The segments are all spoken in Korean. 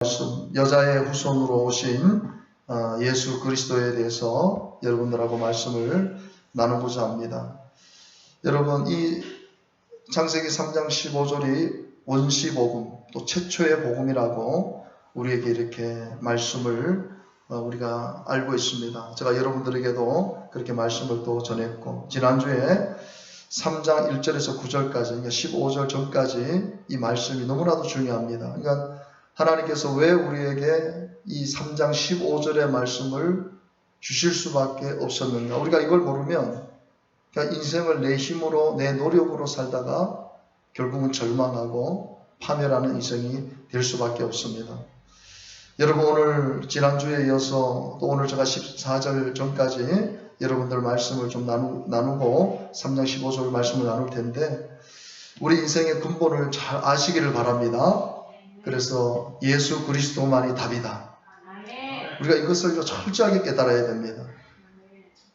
말씀, 여자의 후손으로 오신 예수 그리스도에 대해서 여러분들하고 말씀을 나누고자 합니다. 여러분, 이 창세기 3장 15절이 원시복음, 또 최초의 복음이라고 우리에게 이렇게 말씀을 우리가 알고 있습니다. 제가 여러분들에게도 그렇게 말씀을 또 전했고, 지난주에 3장 1절에서 9절까지, 그러니까 15절 전까지 이 말씀이 너무나도 중요합니다. 그러니까 하나님께서 왜 우리에게 이 3장 15절의 말씀을 주실 수밖에 없었는가? 우리가 이걸 모르면 그냥 인생을 내 힘으로, 내 노력으로 살다가 결국은 절망하고 파멸하는 인생이 될 수밖에 없습니다. 여러분, 오늘 지난주에 이어서 또 오늘 제가 14절 전까지 여러분들 말씀을 좀 나누고 3장 15절 말씀을 나눌 텐데, 우리 인생의 근본을 잘 아시기를 바랍니다. 그래서 예수 그리스도만이 답이다. 우리가 이것을 철저하게 깨달아야 됩니다.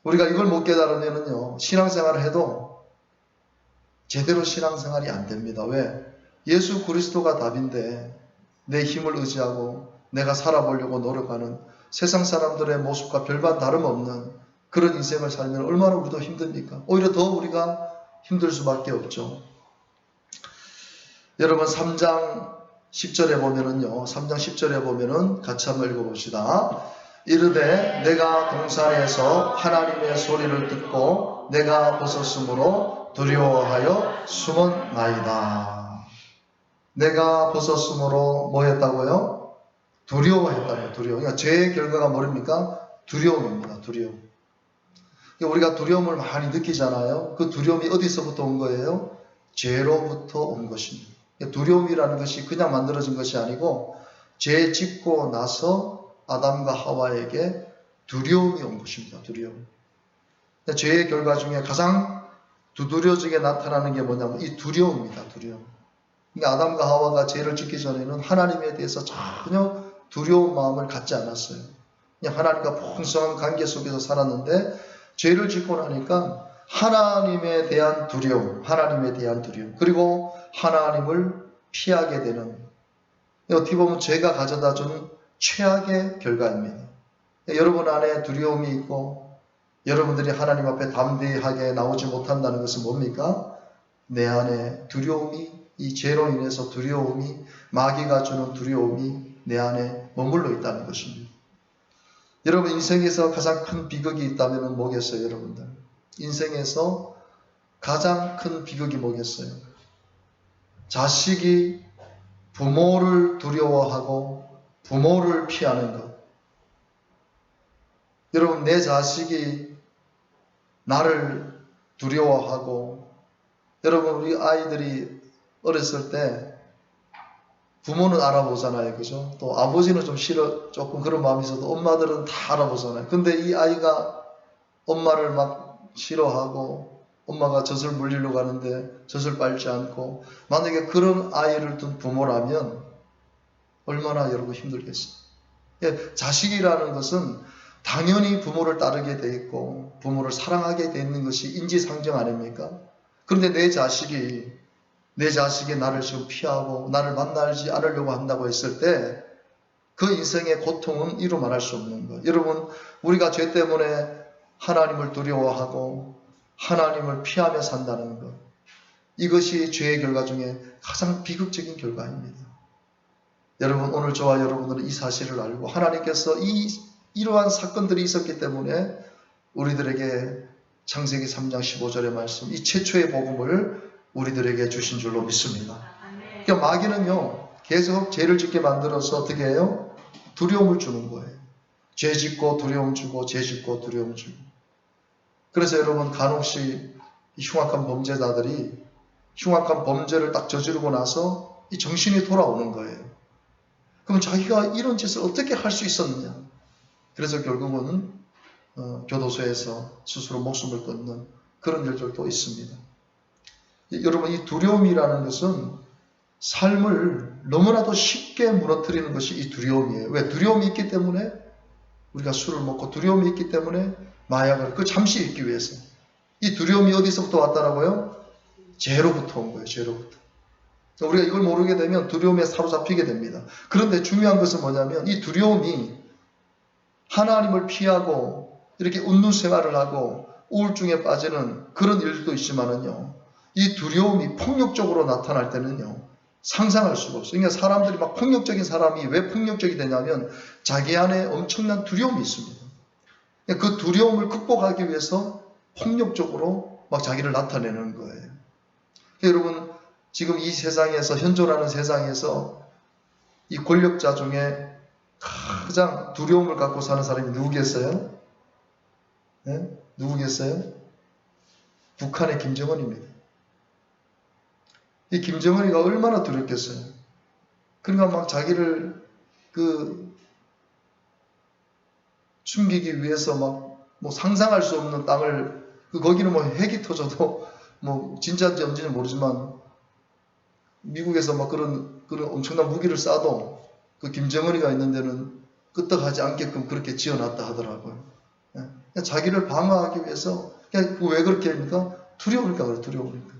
우리가 이걸 못 깨달으면요, 신앙생활을 해도 제대로 신앙생활이 안 됩니다. 왜? 예수 그리스도가 답인데 내 힘을 의지하고 내가 살아보려고 노력하는 세상 사람들의 모습과 별반 다름없는 그런 인생을 살면 얼마나 우리도 힘듭니까? 오히려 더 우리가 힘들 수밖에 없죠. 여러분, 3장 10절에 보면은요, 3장 10절에 보면은 같이 한번 읽어봅시다. 이르되 내가 동산에서 하나님의 소리를 듣고 내가 벗었으므로 두려워하여 숨었나이다. 내가 벗었으므로 뭐 했다고요? 두려워했다고요. 두려워. 그러니까 죄의 결과가 뭐입니까? 두려움입니다. 두려움. 우리가 두려움을 많이 느끼잖아요. 그 두려움이 어디서부터 온 거예요? 죄로부터 온 것입니다. 두려움이라는 것이 그냥 만들어진 것이 아니고 죄 짓고 나서 아담과 하와에게 두려움이 온 것입니다. 두려움. 죄의 결과 중에 가장 두드러지게 나타나는 게 뭐냐면 이 두려움입니다. 두려움. 그러니까 아담과 하와가 죄를 짓기 전에는 하나님에 대해서 전혀 두려운 마음을 갖지 않았어요. 그냥 하나님과 풍성한 관계 속에서 살았는데 죄를 짓고 나니까 하나님에 대한 두려움, 그리고 하나님을 피하게 되는, 어떻게 보면 죄가 가져다주는 최악의 결과입니다. 여러분 안에 두려움이 있고 여러분들이 하나님 앞에 담대하게 나오지 못한다는 것은 뭡니까? 내 안에 두려움이, 이 죄로 인해서 두려움이, 마귀가 주는 두려움이 내 안에 머물러 있다는 것입니다. 여러분, 인생에서 가장 큰 비극이 있다면 뭐겠어요, 여러분들? 인생에서 가장 큰 비극이 뭐겠어요? 자식이 부모를 두려워하고 부모를 피하는 것. 여러분, 내 자식이 나를 두려워하고, 여러분, 우리 아이들이 어렸을 때 부모는 알아보잖아요. 그죠? 또 아버지는 좀 조금 그런 마음이 있어도 엄마들은 다 알아보잖아요. 근데 이 아이가 엄마를 막 싫어하고 엄마가 젖을 물리려고 하는데 젖을 빨지 않고, 만약에 그런 아이를 둔 부모라면 얼마나 여러분 힘들겠어요. 자식이라는 것은 당연히 부모를 따르게 돼 있고 부모를 사랑하게 돼 있는 것이 인지상정 아닙니까? 그런데 내 자식이 나를 지금 피하고 나를 만나지 않으려고 한다고 했을 때 그 인생의 고통은 이루 말할 수 없는 거예요. 여러분, 우리가 죄 때문에 하나님을 두려워하고 하나님을 피하며 산다는 것, 이것이 죄의 결과 중에 가장 비극적인 결과입니다. 여러분, 오늘 저와 여러분들은 이 사실을 알고 하나님께서 이러한 사건들이 있었기 때문에 우리들에게 창세기 3장 15절의 말씀, 이 최초의 복음을 우리들에게 주신 줄로 믿습니다. 그러니까 마귀는요, 계속 죄를 짓게 만들어서 어떻게 해요? 두려움을 주는 거예요. 죄 짓고 두려움 주고, 죄 짓고 두려움 주고. 그래서 여러분, 간혹시 흉악한 범죄자들이 흉악한 범죄를 딱 저지르고 나서 이 정신이 돌아오는 거예요. 그럼 자기가 이런 짓을 어떻게 할 수 있었느냐? 그래서 결국은 교도소에서 스스로 목숨을 끊는 그런 일들도 있습니다. 여러분, 이 두려움이라는 것은 삶을 너무나도 쉽게 무너뜨리는 것이 이 두려움이에요. 왜? 두려움이 있기 때문에 우리가 술을 먹고, 두려움이 있기 때문에 마약을, 그 잠시 잊기 위해서. 이 두려움이 어디서부터 왔다라고요? 죄로부터 온 거예요. 죄로부터. 우리가 이걸 모르게 되면 두려움에 사로잡히게 됩니다. 그런데 중요한 것은 뭐냐면 이 두려움이 하나님을 피하고 이렇게 웃는 생활을 하고 우울증에 빠지는 그런 일도 있지만은요, 이 두려움이 폭력적으로 나타날 때는요, 상상할 수가 없어요. 그러니까 사람들이 막 폭력적인 사람이 왜 폭력적이 되냐면 자기 안에 엄청난 두려움이 있습니다. 그 두려움을 극복하기 위해서 폭력적으로 막 자기를 나타내는 거예요. 여러분, 지금 이 세상에서, 현존하는 세상에서 이 권력자 중에 가장 두려움을 갖고 사는 사람이 누구겠어요? 네? 누구겠어요? 북한의 김정은입니다. 이 김정은이가 얼마나 두렵겠어요? 그러니까 막 자기를 숨기기 위해서 막 뭐 상상할 수 없는 땅을, 거기는 뭐 핵이 터져도 뭐 진짜인지 언지는 모르지만 미국에서 막 그런 엄청난 무기를 쏴도 그 김정은이가 있는 데는 끄떡하지 않게끔 그렇게 지어놨다 하더라고요. 자기를 방어하기 위해서. 왜 그렇게 합니까? 두려우니까 그래, 두려우니까.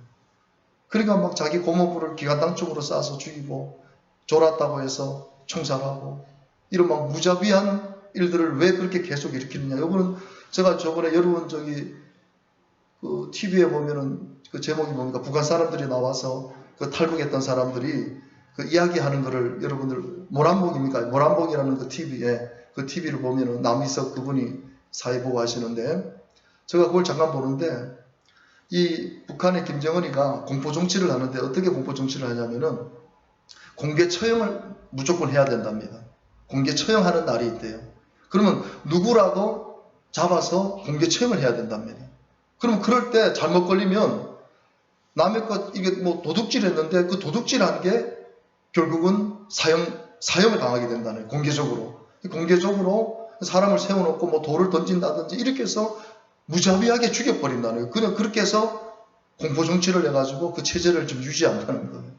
그러니까 막 자기 고모부를 기관당 쪽으로 쏴서 죽이고, 졸았다고 해서 총살하고, 이런 막 무자비한 일들을 왜 그렇게 계속 일으키느냐. 요거는 제가 저번에 여러분 그 TV에 보면은 그 제목이 뭡니까? 북한 사람들이 나와서 그 탈북했던 사람들이 그 이야기하는 거를 여러분들, 모란봉입니까? 모란봉이라는 그 TV를 보면은 남이석 그분이 사회보고 하시는데, 제가 그걸 잠깐 보는데, 이 북한의 김정은이가 공포정치를 하는데 어떻게 공포정치를 하냐면은 공개 처형을 무조건 해야 된답니다. 공개 처형하는 날이 있대요. 그러면 누구라도 잡아서 공개 처형을 해야 된답니다. 그럼 그럴 때 잘못 걸리면 남의 것, 이게 뭐 도둑질 했는데 그 도둑질한 게 결국은 사형을 당하게 된다는 거예요. 공개적으로 사람을 세워놓고 뭐 돌을 던진다든지 이렇게 해서 무자비하게 죽여버린다는 거예요. 그냥 그렇게 해서 공포정치를 해가지고 그 체제를 좀 유지한다는 거예요.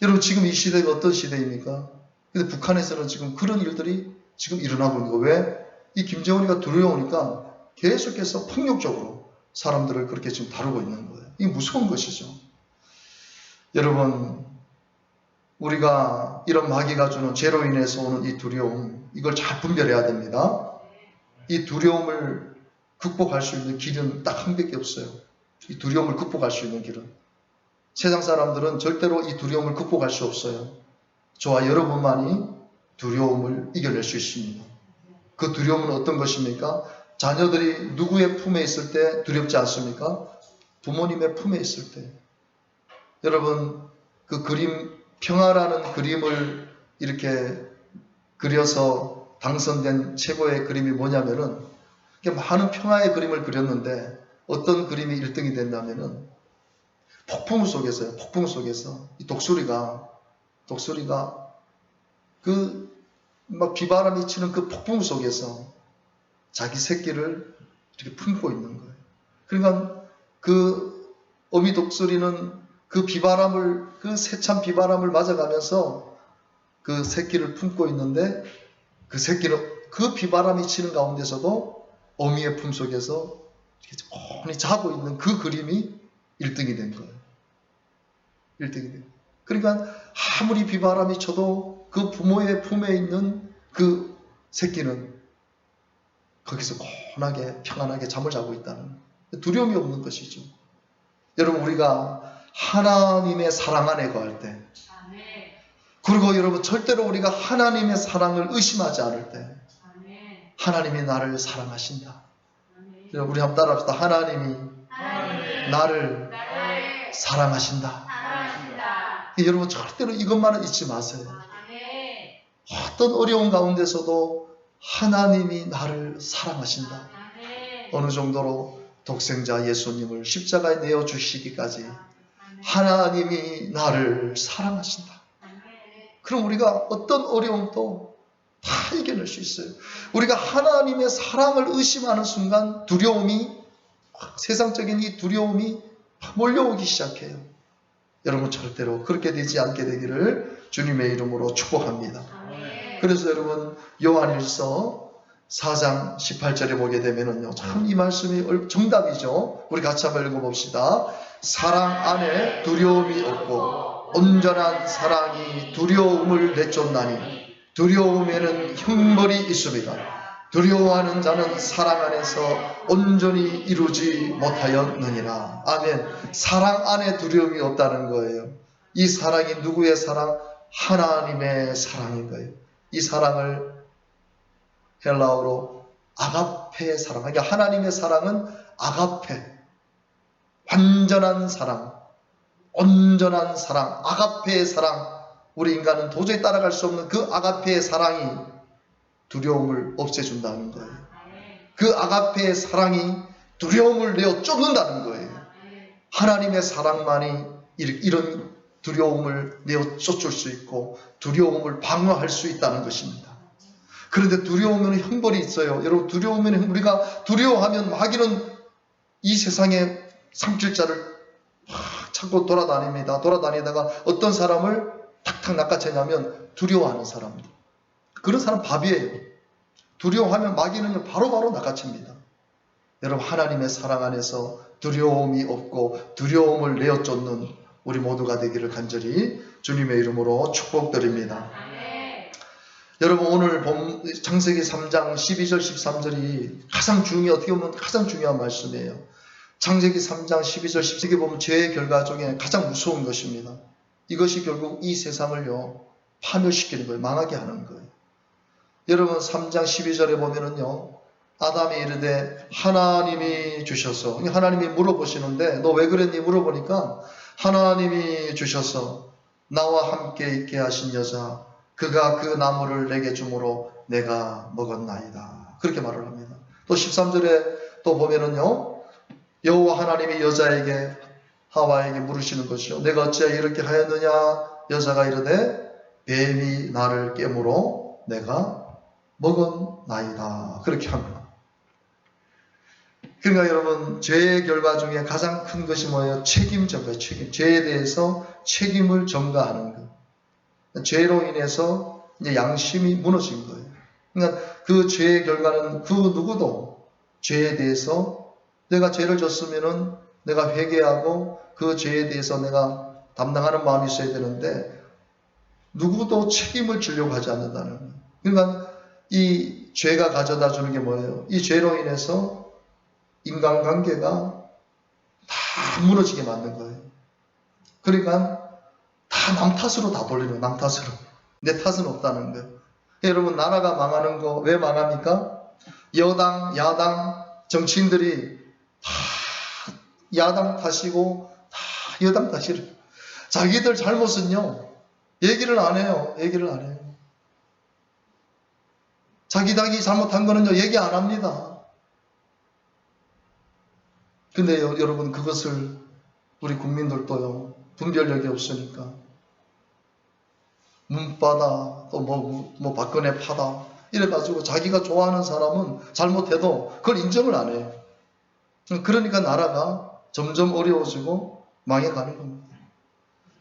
여러분, 지금 이 시대가 어떤 시대입니까? 근데 북한에서는 지금 그런 일들이 지금 일어나고 있는 거예요. 왜? 이 김정은이가 두려우니까 계속해서 폭력적으로 사람들을 그렇게 지금 다루고 있는 거예요. 이게 무서운 것이죠. 여러분, 우리가 이런 마귀가 주는 죄로 인해서 오는 이 두려움, 이걸 잘 분별해야 됩니다. 이 두려움을 극복할 수 있는 길은 딱 한 밖에 없어요. 이 두려움을 극복할 수 있는 길은. 세상 사람들은 절대로 이 두려움을 극복할 수 없어요. 저와 여러분만이 두려움을 이겨낼 수 있습니다. 그 두려움은 어떤 것입니까? 자녀들이 누구의 품에 있을 때 두렵지 않습니까? 부모님의 품에 있을 때. 여러분, 그 그림, 평화라는 그림을 이렇게 그려서 당선된 최고의 그림이 뭐냐면은, 많은 평화의 그림을 그렸는데 어떤 그림이 1등이 됐냐면은 폭풍 속에서요. 폭풍 속에서 이 독수리가 막 비바람이 치는 그 폭풍 속에서 자기 새끼를 이렇게 품고 있는 거예요. 그러니까 그 어미 독수리는 그 세찬 비바람을 맞아가면서 그 새끼를 품고 있는데, 그 새끼는 그 비바람이 치는 가운데서도 어미의 품속에서 이렇게 뻔히 자고 있는 그 그림이 1등이 된 거예요. 1등이 된 거예요. 그러니까 아무리 비바람이 쳐도 그 부모의 품에 있는 그 새끼는 거기서 곤하게 평안하게 잠을 자고 있다는 거예요. 두려움이 없는 것이죠. 여러분, 우리가 하나님의 사랑 안에 거할 때, 그리고 여러분, 절대로 우리가 하나님의 사랑을 의심하지 않을 때, 하나님이 나를 사랑하신다. 우리 한번 따라합시다. 하나님이 나를 사랑하신다. 여러분, 절대로 이것만은 잊지 마세요. 어떤 어려운 가운데서도 하나님이 나를 사랑하신다. 어느 정도로 독생자 예수님을 십자가에 내어주시기까지 하나님이 나를 사랑하신다. 그럼 우리가 어떤 어려움도 다 이겨낼 수 있어요. 우리가 하나님의 사랑을 의심하는 순간 세상적인 이 두려움이 몰려오기 시작해요. 여러분, 절대로 그렇게 되지 않게 되기를 주님의 이름으로 축복합니다. 그래서 여러분, 요한일서 4장 18절에 보게 되면은요, 참 이 말씀이 정답이죠. 우리 같이 한번 읽어봅시다. 사랑 안에 두려움이 없고 온전한 사랑이 두려움을 내쫓나니 두려움에는 형벌이 있습니다. 두려워하는 자는 사랑 안에서 온전히 이루지 못하였느니라. 아멘. 사랑 안에 두려움이 없다는 거예요. 이 사랑이 누구의 사랑? 하나님의 사랑인 거예요. 이 사랑을 헬라어로 아가페의 사랑. 그러니까 하나님의 사랑은 아가페, 완전한 사랑, 온전한 사랑, 아가페의 사랑. 우리 인간은 도저히 따라갈 수 없는 그 아가페의 사랑이 두려움을 없애준다는 거예요. 그 아가페의 사랑이 두려움을 내어 쫓는다는 거예요. 하나님의 사랑만이 이런 두려움을 내어 쫓을 수 있고 두려움을 방어할 수 있다는 것입니다. 그런데 두려움에는 형벌이 있어요. 여러분, 두려움에는 우리가 두려워하면 마귀는 이 세상에 삼킬자를 찾고 돌아다닙니다. 돌아다니다가 어떤 사람을 탁탁 낚아채냐면 두려워하는 사람입니다. 그런 사람 밥이에요. 두려워하면 마귀는 바로바로 낚아챕니다. 여러분, 하나님의 사랑 안에서 두려움이 없고 두려움을 내어 쫓는 우리 모두가 되기를 간절히 주님의 이름으로 축복드립니다. 여러분, 오늘 창세기 3장 12절 13절이 어떻게 보면 가장 중요한 말씀이에요. 창세기 3장 12절 13절에 보면 죄의 결과 중에 가장 무서운 것입니다. 이것이 결국 이 세상을요 파멸시키는 거예요. 망하게 하는 거예요. 여러분, 3장 12절에 보면은요, 아담이 이르되 하나님이 주셔서, 하나님이 물어보시는데 너 왜 그랬니 물어보니까 하나님이 주셔서 나와 함께 있게 하신 여자 그가 그 나무를 내게 주므로 내가 먹었나이다. 그렇게 말을 합니다. 또 13절에 또 보면은요, 여호와 하나님이 여자에게 하와에게 물으시는 것이요, 내가 어찌하여 이렇게 하였느냐. 여자가 이르되 뱀이 나를 깨물어 내가 먹었나이다. 그렇게 합니다. 그러니까 여러분, 죄의 결과 중에 가장 큰 것이 뭐예요? 책임 전가예요. 책임. 죄에 대해서 책임을 전가하는 것. 죄로 인해서 이제 양심이 무너진 거예요. 그러니까 그 죄의 결과는 그 누구도 죄에 대해서 내가 죄를 졌으면은 내가 회개하고 그 죄에 대해서 내가 담당하는 마음이 있어야 되는데 누구도 책임을 지려고 하지 않는다는 거예요. 그러니까 이 죄가 가져다 주는 게 뭐예요? 이 죄로 인해서 인간관계가 다 무너지게 만든 거예요. 그러니까 다 남 탓으로 다 돌리는 거예요. 남 탓으로. 내 탓은 없다는 거예요. 여러분, 나라가 망하는 거 왜 망합니까? 여당, 야당, 정치인들이 다 야당 탓이고 다 여당 탓이래. 자기들 잘못은요 얘기를 안 해요. 얘기를 안 해요. 자기당이 잘못한 거는요 얘기 안 합니다. 근데 여러분, 그것을 우리 국민들도요 분별력이 없으니까 문바다 또 뭐 박근혜 파다 이래가지고 자기가 좋아하는 사람은 잘못해도 그걸 인정을 안 해요. 그러니까 나라가 점점 어려워지고 망해가는 겁니다.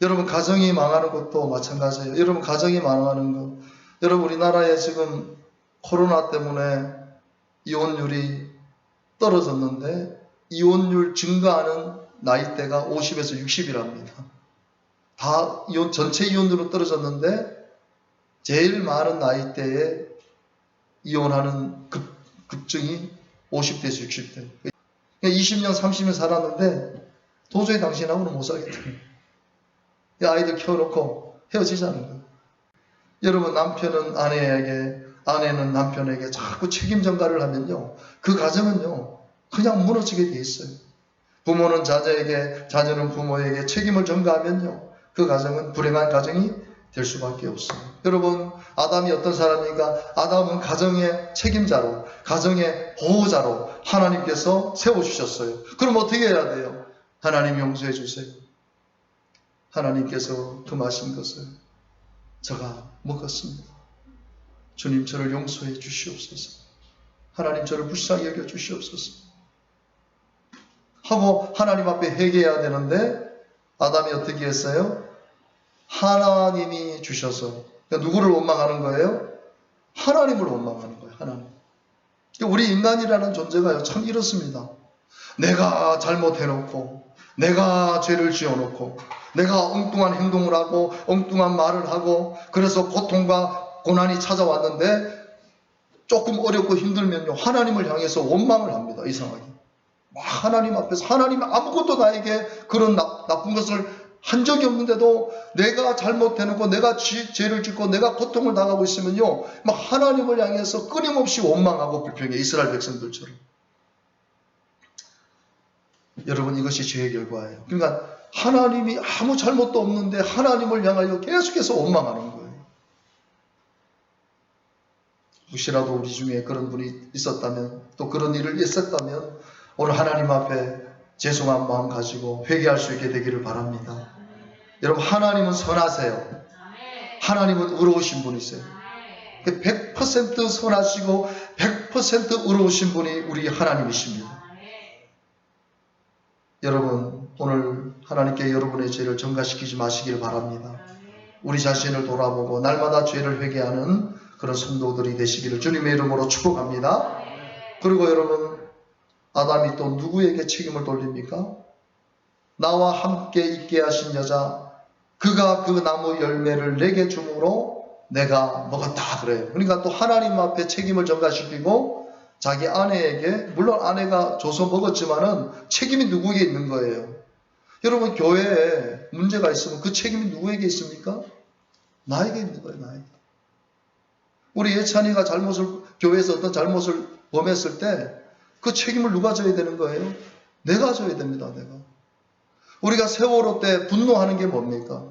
여러분, 가정이 망하는 것도 마찬가지예요. 여러분, 가정이 망하는 것, 여러분, 우리나라에 지금 코로나 때문에 이혼율이 떨어졌는데 이혼율 증가하는 나이대가 50에서 60이랍니다. 다 전체 이혼율은 떨어졌는데 제일 많은 나이대에 이혼하는 급증이 50대에서 60대. 20년, 30년 살았는데 도저히 당신하고는 못 살겠다. 아이들 키워놓고 헤어지자는 거예요. 여러분, 남편은 아내에게, 아내는 남편에게 자꾸 책임 전가를 하면요, 그 가정은요 그냥 무너지게 돼 있어요. 부모는 자녀에게, 자녀는 부모에게 책임을 전가하면요 그 가정은 불행한 가정이 될 수밖에 없어요. 여러분, 아담이 어떤 사람입니까? 아담은 가정의 책임자로, 가정의 보호자로 하나님께서 세워주셨어요. 그럼 어떻게 해야 돼요? 하나님 용서해 주세요. 하나님께서 금하신 것을 제가 먹었습니다. 주님, 저를 용서해 주시옵소서. 하나님, 저를 불쌍히 여겨 주시옵소서 하고 하나님 앞에 회개해야 되는데 아담이 어떻게 했어요? 하나님이 주셔서, 그러니까 누구를 원망하는 거예요? 하나님을 원망하는 거예요. 하나님. 우리 인간이라는 존재가요 참 이렇습니다. 내가 잘못해놓고, 내가 죄를 지어놓고, 내가 엉뚱한 행동을 하고 엉뚱한 말을 하고 그래서 고통과 고난이 찾아왔는데 조금 어렵고 힘들면요 하나님을 향해서 원망을 합니다. 이상하게 막 하나님 앞에서 하나님 아무것도 나에게 그런 나쁜 것을 한 적이 없는데도 내가 잘못해놓고 내가 죄를 짓고 내가 고통을 당하고 있으면요 막 하나님을 향해서 끊임없이 원망하고 불평해. 이스라엘 백성들처럼. 여러분 이것이 죄의 결과예요. 그러니까 하나님이 아무 잘못도 없는데 하나님을 향하여 계속해서 원망하는 거예요. 혹시라도 우리 중에 그런 분이 있었다면 또 그런 일을 있었다면 오늘 하나님 앞에 죄송한 마음 가지고 회개할 수 있게 되기를 바랍니다. 여러분 하나님은 선하세요. 하나님은 의로우신 분이세요. 100% 선하시고 100% 의로우신 분이 우리 하나님이십니다. 여러분 오늘 하나님께 여러분의 죄를 전가시키지 마시길 바랍니다. 우리 자신을 돌아보고 날마다 죄를 회개하는 그런 성도들이 되시기를 주님의 이름으로 축복합니다. 그리고 여러분 아담이 또 누구에게 책임을 돌립니까? 나와 함께 있게 하신 여자 그가 그 나무 열매를 내게 주므로 내가 먹었다 그래요. 그러니까 또 하나님 앞에 책임을 전가시키고 자기 아내에게 물론 아내가 줘서 먹었지만은 책임이 누구에게 있는 거예요. 여러분 교회에 문제가 있으면 그 책임이 누구에게 있습니까? 나에게 있는 거예요. 나에게. 우리 예찬이가 교회에서 어떤 잘못을 범했을 때 그 책임을 누가 져야 되는 거예요? 내가 져야 됩니다. 내가. 우리가 세월호 때 분노하는 게 뭡니까?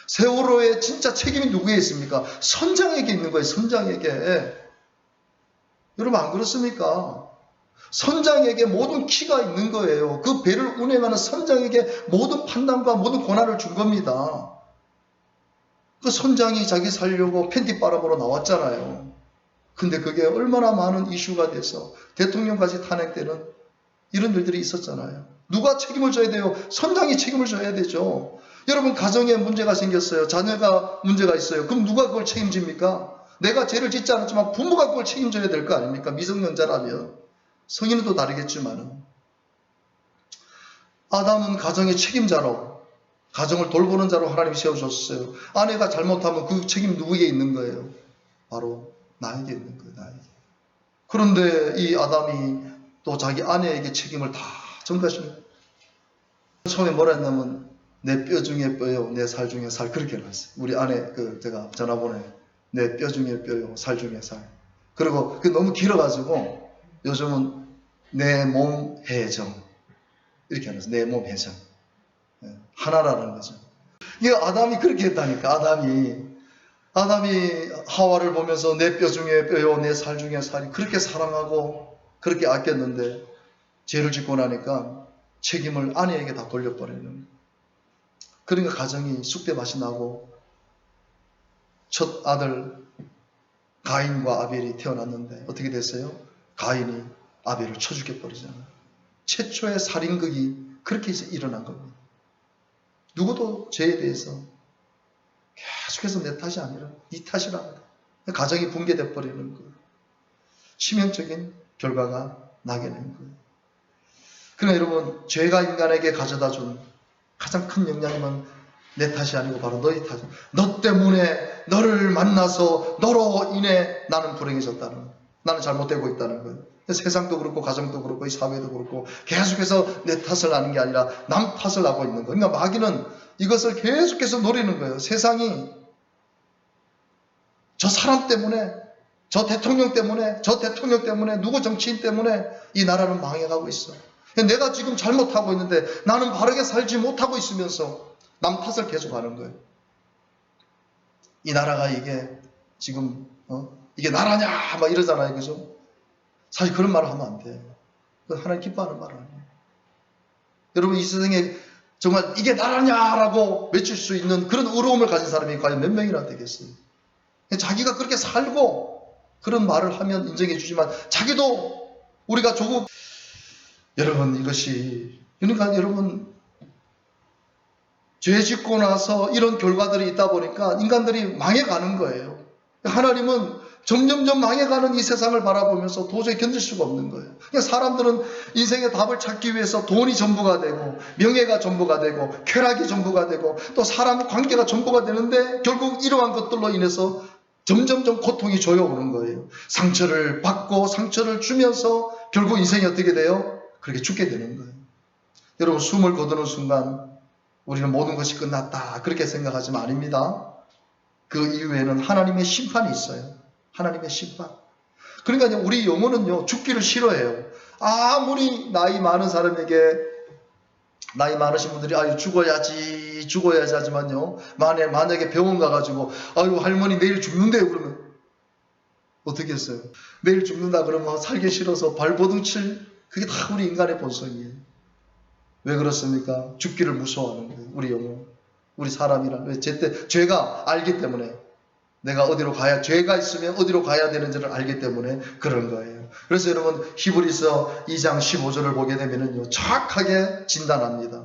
세월호의 진짜 책임이 누구에 있습니까? 선장에게 있는 거예요. 선장에게. 여러분 안 그렇습니까? 선장에게 모든 키가 있는 거예요. 그 배를 운행하는 선장에게 모든 판단과 모든 권한을 준 겁니다. 그 선장이 자기 살려고 팬티 빨아보러 나왔잖아요. 근데 그게 얼마나 많은 이슈가 돼서 대통령까지 탄핵되는 이런 일들이 있었잖아요. 누가 책임을 져야 돼요? 선장이 책임을 져야 되죠. 여러분 가정에 문제가 생겼어요. 자녀가 문제가 있어요. 그럼 누가 그걸 책임집니까? 내가 죄를 짓지 않았지만 부모가 그걸 책임져야 될 거 아닙니까? 미성년자라면. 성인은 또 다르겠지만은. 아담은 가정의 책임자로 가정을 돌보는 자로 하나님이 세워줬어요. 아내가 잘못하면 그 책임 누구에게 있는 거예요? 바로 나에게 있는 거예요. 나에게. 그런데 이 아담이 또 자기 아내에게 책임을 다 전가시는 거예요. 처음에 뭐라 했냐면 내 뼈 중에 뼈요 내 살 중에 살 그렇게 해놨어요. 우리 아내 제가 전화번호에 내 뼈 중에 뼈요 살 중에 살. 그리고 그게 너무 길어가지고 요즘은 내 몸 해정 이렇게 해놨어요. 내 몸 해정. 하나라는 거죠. 이게 아담이 그렇게 했다니까. 아담이 하와를 보면서 내 뼈 중에 뼈요 내 살 중에 살이 그렇게 사랑하고 그렇게 아꼈는데 죄를 짓고 나니까 책임을 아내에게 다 돌려버리는 거예요. 그러니까 가정이 쑥대밭이 나고 첫 아들 가인과 아벨이 태어났는데 어떻게 됐어요? 가인이 아벨을 쳐 죽여버리잖아요. 최초의 살인극이 그렇게 일어난 겁니다. 누구도 죄에 대해서 계속해서 내 탓이 아니라 네 탓이랍니다. 가정이 붕괴돼 버리는 거예요. 치명적인 결과가 나게 된 거예요. 그러나 여러분 죄가 인간에게 가져다 준 가장 큰 영향은 내 탓이 아니고 바로 너희 탓. 너 때문에 너를 만나서 너로 인해 나는 불행해졌다는 거예요. 나는 잘못되고 있다는 거예요. 세상도 그렇고 가정도 그렇고 이 사회도 그렇고 계속해서 내 탓을 하는 게 아니라 남 탓을 하고 있는 거예요. 그러니까 마귀는 이것을 계속해서 노리는 거예요. 세상이 저 사람 때문에 저 대통령 때문에 누구 정치인 때문에 이 나라는 망해가고 있어. 내가 지금 잘못하고 있는데 나는 바르게 살지 못하고 있으면서 남 탓을 계속하는 거예요. 이 나라가 이게 지금 이게 나라냐 막 이러잖아요. 그죠? 사실 그런 말을 하면 안 돼요. 하나님 기뻐하는 말 아니에요. 여러분 이 세상에 정말 이게 나라냐라고 외칠 수 있는 그런 의로움을 가진 사람이 과연 몇 명이나 되겠어요? 자기가 그렇게 살고 그런 말을 하면 인정해 주지만 자기도 우리가 조국 여러분 이것이 그러니까 여러분 죄 짓고 나서 이런 결과들이 있다 보니까 인간들이 망해가는 거예요. 하나님은 점점점 망해가는 이 세상을 바라보면서 도저히 견딜 수가 없는 거예요. 그러니까 사람들은 인생의 답을 찾기 위해서 돈이 전부가 되고 명예가 전부가 되고 쾌락이 전부가 되고 또 사람 관계가 전부가 되는데 결국 이러한 것들로 인해서 점점점 고통이 조여오는 거예요. 상처를 받고 상처를 주면서 결국 인생이 어떻게 돼요? 그렇게 죽게 되는 거예요. 여러분, 숨을 거두는 순간 우리는 모든 것이 끝났다 그렇게 생각하지만 아닙니다. 그 이후에는 하나님의 심판이 있어요. 하나님의 심판. 그러니까 우리 영혼은요, 죽기를 싫어해요. 아무리 나이 많은 사람에게, 나이 많으신 분들이 아유 죽어야지 하지만요, 만약에 병원 가가지고 아유 할머니 내일 죽는데요 그러면 어떻게 했어요? 내일 죽는다 그러면 살기 싫어서 발버둥 칠, 그게 다 우리 인간의 본성이에요. 왜 그렇습니까? 죽기를 무서워하는 거예요. 우리 영혼, 우리 사람이란. 왜? 죄가 알기 때문에, 내가 어디로 가야, 죄가 있으면 어디로 가야 되는지를 알기 때문에 그런 거예요. 그래서 여러분, 히브리서 2장 15절을 보게 되면은요, 정확하게 진단합니다.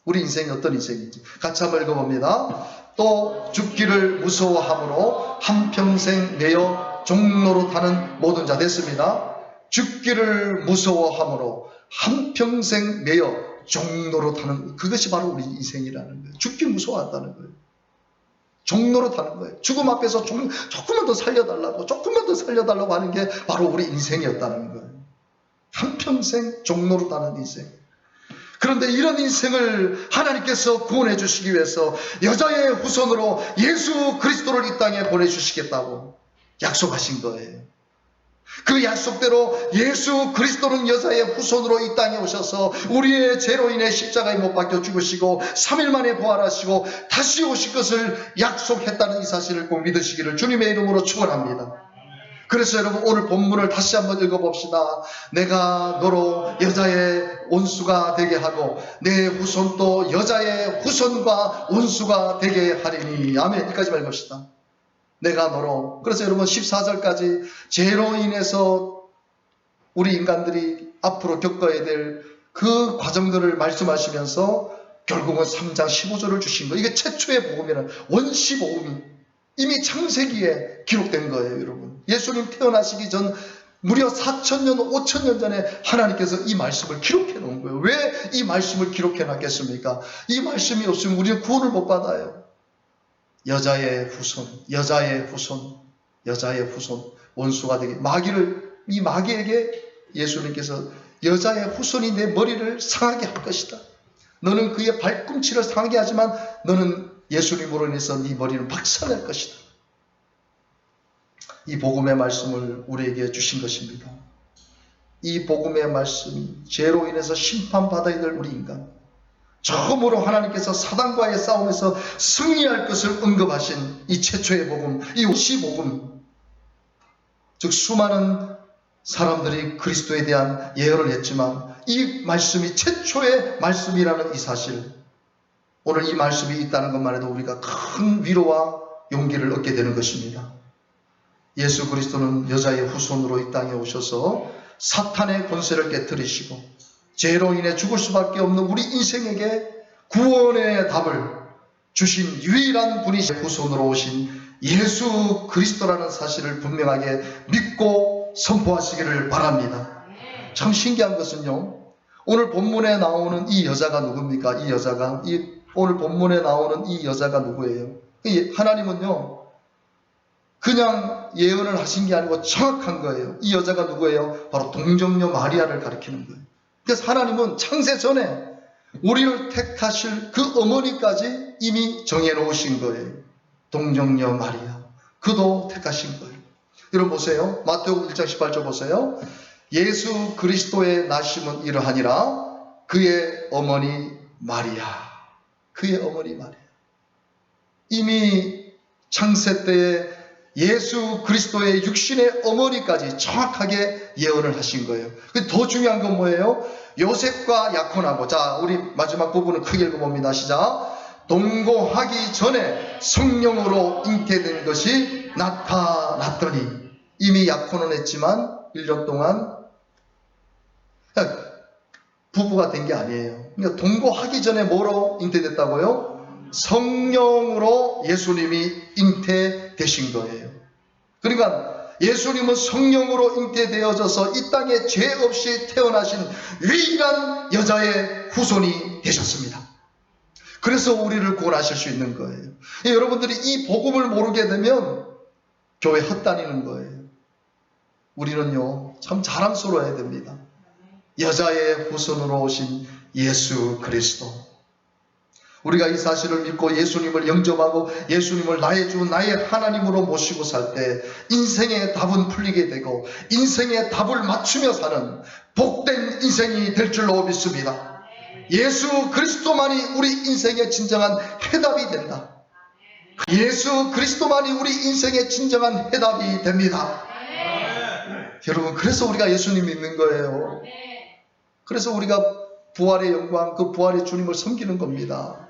우리 인생이 어떤 인생인지. 같이 한번 읽어봅니다. 또 죽기를 무서워함으로 한평생 매여 종로로 타는 모든 자. 됐습니다. 죽기를 무서워함으로 한평생 매여 종로로 타는, 그것이 바로 우리 인생이라는 거예요. 죽기 무서워한다는 거예요. 종로로 타는 거예요. 죽음 앞에서 조금만 더 살려달라고, 조금만 더 살려달라고 하는 게 바로 우리 인생이었다는 거예요. 한평생 종로로 타는 인생. 그런데 이런 인생을 하나님께서 구원해 주시기 위해서 여자의 후손으로 예수 그리스도를 이 땅에 보내주시겠다고 약속하신 거예요. 그 약속대로 예수 그리스도는 여자의 후손으로 이 땅에 오셔서 우리의 죄로 인해 십자가에 못 박혀 죽으시고 3일 만에 부활하시고 다시 오실 것을 약속했다는 이 사실을 꼭 믿으시기를 주님의 이름으로 축원합니다. 그래서 여러분, 오늘 본문을 다시 한번 읽어봅시다. 내가 너로 여자의 원수가 되게 하고 내 후손도 여자의 후손과 원수가 되게 하리니. 아멘. 여기까지만 읽읍시다. 내가 너로. 그래서 여러분, 14절까지 죄로 인해서 우리 인간들이 앞으로 겪어야 될 그 과정들을 말씀하시면서 결국은 3장 15절을 주신 거예요. 이게 최초의 복음이라는, 원시복음이 이미 창세기에 기록된 거예요. 여러분, 예수님 태어나시기 전 무려 4,000년, 5,000년 전에 하나님께서 이 말씀을 기록해 놓은 거예요. 왜 이 말씀을 기록해 놨겠습니까? 이 말씀이 없으면 우리는 구원을 못 받아요. 여자의 후손, 여자의 후손, 여자의 후손, 원수가 되게, 이 마귀에게 예수님께서 여자의 후손이 내 머리를 상하게 할 것이다. 너는 그의 발꿈치를 상하게 하지만 너는 예수님으로 인해서 네 머리는 박살낼 것이다. 이 복음의 말씀을 우리에게 주신 것입니다. 이 복음의 말씀이 죄로 인해서 심판받아야 될 우리 인간, 처음으로 하나님께서 사단과의 싸움에서 승리할 것을 언급하신 이 최초의 복음, 이 원시복음, 즉 수많은 사람들이 그리스도에 대한 예언을 했지만 이 말씀이 최초의 말씀이라는 이 사실, 오늘 이 말씀이 있다는 것만 해도 우리가 큰 위로와 용기를 얻게 되는 것입니다. 예수 그리스도는 여자의 후손으로 이 땅에 오셔서 사탄의 권세를 깨뜨리시고 죄로 인해 죽을 수밖에 없는 우리 인생에게 구원의 답을 주신 유일한 분이 후손으로 오신 예수 그리스도라는 사실을 분명하게 믿고 선포하시기를 바랍니다. 참 신기한 것은요, 오늘 본문에 나오는 이 여자가 누굽니까? 이 여자가, 오늘 본문에 나오는 이 여자가 누구예요? 하나님은요, 그냥 예언을 하신 게 아니고 정확한 거예요. 이 여자가 누구예요? 바로 동정녀 마리아를 가리키는 거예요. 그래서 하나님은 창세 전에 우리를 택하실 그 어머니까지 이미 정해놓으신 거예요. 동정녀 마리아, 그도 택하신 거예요. 여러분 보세요. 마태복음 1장 18절 보세요. 예수 그리스도의 나심은 이러하니라. 그의 어머니 마리아, 그의 어머니 마리아. 이미 창세 때에 예수 그리스도의 육신의 어머니까지 정확하게 예언을 하신 거예요. 더 중요한 건 뭐예요? 요셉과 야콘하고, 자, 우리 마지막 부분은 크게 읽어봅니다. 시작. 동거하기 전에 성령으로 잉태된 것이 나타났더니. 이미 약혼은 했지만 1년 동안 부부가 된 게 아니에요. 그러니까 동거하기 전에 뭐로 잉태됐다고요? 성령으로 예수님이 잉태되신 거예요. 그러니까 예수님은 성령으로 잉태되어져서 이 땅에 죄 없이 태어나신 유일한 여자의 후손이 되셨습니다. 그래서 우리를 구원하실 수 있는 거예요. 여러분들이 이 복음을 모르게 되면 교회 헛다니는 거예요. 우리는요, 참 자랑스러워야 됩니다. 여자의 후손으로 오신 예수 그리스도. 우리가 이 사실을 믿고 예수님을 영접하고 예수님을 나의 주 나의 하나님으로 모시고 살 때 인생의 답은 풀리게 되고 인생의 답을 맞추며 사는 복된 인생이 될 줄로 믿습니다. 예수 그리스도만이 우리 인생의 진정한 해답이 된다. 예수 그리스도만이 우리 인생의 진정한 해답이 됩니다. 여러분, 그래서 우리가 예수님 믿는 거예요. 그래서 우리가 부활의 영광, 그 부활의 주님을 섬기는 겁니다.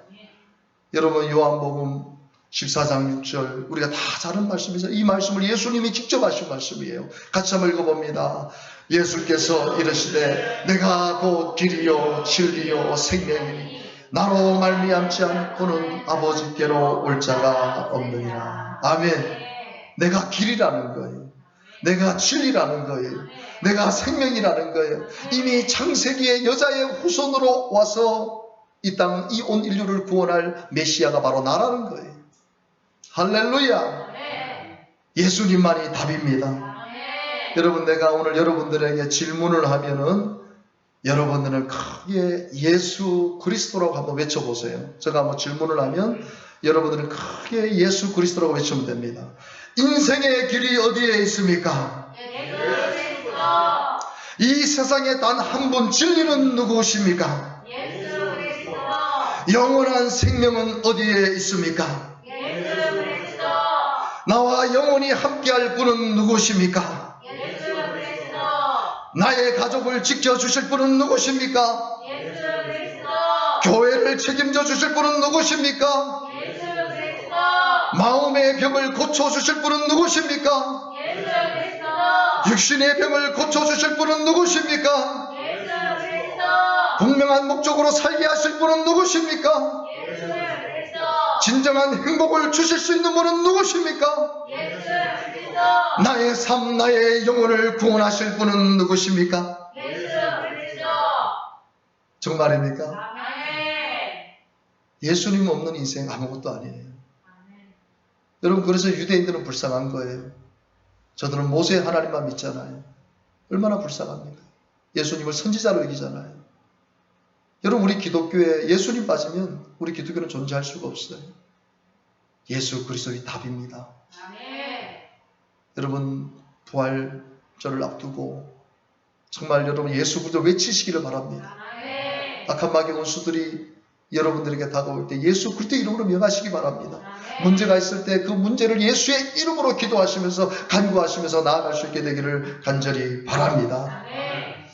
여러분, 요한복음 14장 6절, 우리가 다 잘 아는 말씀이죠. 이 말씀을 예수님이 직접 하신 말씀이에요. 같이 한번 읽어봅니다. 예수께서 이르시되 내가 곧 길이요 진리요 생명이니 나로 말미암지 않고는 아버지께로 올 자가 없느니라. 아멘. 내가 길이라는 거예요. 내가 진리라는 거예요. 내가 생명이라는 거예요. 이미 창세기의 여자의 후손으로 와서 이 땅, 이 온 인류를 구원할 메시아가 바로 나라는 거예요. 할렐루야. 예수님만이 답입니다. 여러분, 내가 오늘 여러분들에게 질문을 하면은 여러분들은 크게 예수 그리스도라고 한번 외쳐보세요. 제가 한번 질문을 하면 여러분들은 크게 예수 그리스도라고 외치면 됩니다. 인생의 길이 어디에 있습니까? 이 세상에 단 한 분 진리는 누구십니까? 영원한 생명은 어디에 있습니까? 나와 영원히 함께할 분은 누구십니까? 나의 가족을 지켜주실 분은 누구십니까? 교회를 책임져 주실 분은 누구십니까? 마음의 병을 고쳐주실 분은 누구십니까? 육신의 병을 고쳐주실 분은 누구십니까? 분명한 목적으로 살게 하실 분은 누구십니까? 진정한 행복을 주실 수 있는 분은 누구십니까? 나의 삶, 나의 영혼을 구원하실 분은 누구십니까? 정말입니까? 예수님 없는 인생 아무것도 아니에요. 여러분, 그래서 유대인들은 불쌍한 거예요. 저들은 모세 하나님만 믿잖아요. 얼마나 불쌍합니까? 예수님을 선지자로 여기잖아요. 여러분, 우리 기독교에 예수님 빠지면 우리 기독교는 존재할 수가 없어요. 예수 그리스도의 답입니다. 여러분, 부활절을 앞두고 정말 여러분 예수 그리스도 외치시기를 바랍니다. 악한 마귀 원수들이 여러분들에게 다가올 때 예수 그리스도 이름으로 명하시기 바랍니다. 문제가 있을 때 그 문제를 예수의 이름으로 기도하시면서 간구하시면서 나아갈 수 있게 되기를 간절히 바랍니다.